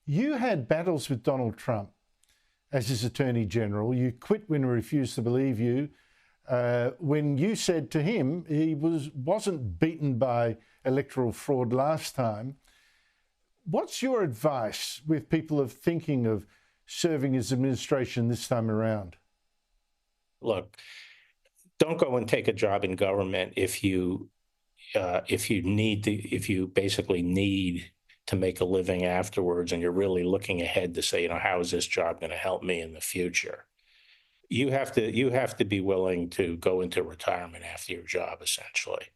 You had battles with Donald Trump as his Attorney General. You quit when he refused to believe you. When you said to him he wasn't beaten by electoral fraud last time. What's your advice with people of thinking of serving his administration this time around? Look, don't go and take a job in government if you basically need to make a living afterwards, and you're really looking ahead to say, how is this job going to help me in the future? You have to be willing to go into retirement after your job, essentially,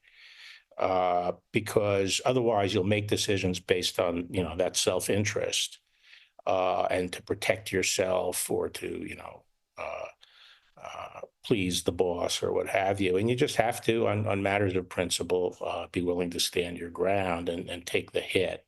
because otherwise you'll make decisions based on that self-interest, and to protect yourself or to please the boss or what have you. And you just have to, on matters of principle, be willing to stand your ground and take the hit.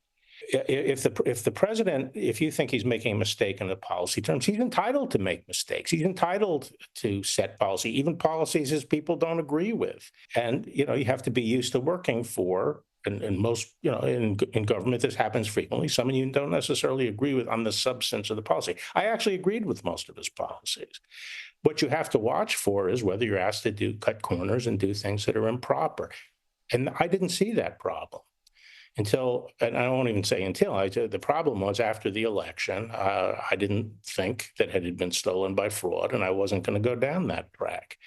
If the president, if you think he's making a mistake in the policy terms, he's entitled to make mistakes. He's entitled to set policy, even policies his people don't agree with. And you have to be used to working for. And most, in government, this happens frequently. Some of you don't necessarily agree with on the substance of the policy. I actually agreed with most of his policies. What you have to watch for is whether you're asked to cut corners and do things that are improper. And I didn't see that problem until, and I won't even say until, the problem was after the election. I didn't think that it had been stolen by fraud, and I wasn't going to go down that track.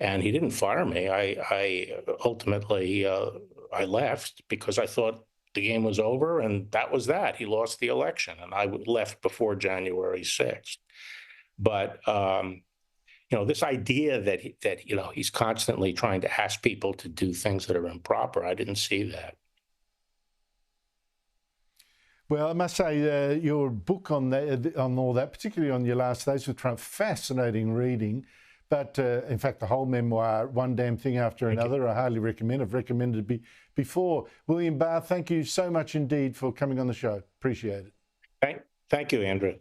And he didn't fire me. I ultimately, I left because I thought the game was over, and that was that. He lost the election, and I left before January 6th. But this idea that he's constantly trying to ask people to do things that are improper, I didn't see that. Well, I must say your book on all that, particularly on your last days with Trump, fascinating reading. But in fact, the whole memoir, One Damn Thing After Another, I highly recommend. I've recommended it before. William Barr, thank you so much indeed for coming on the show. Appreciate it. Thank you, Andrew.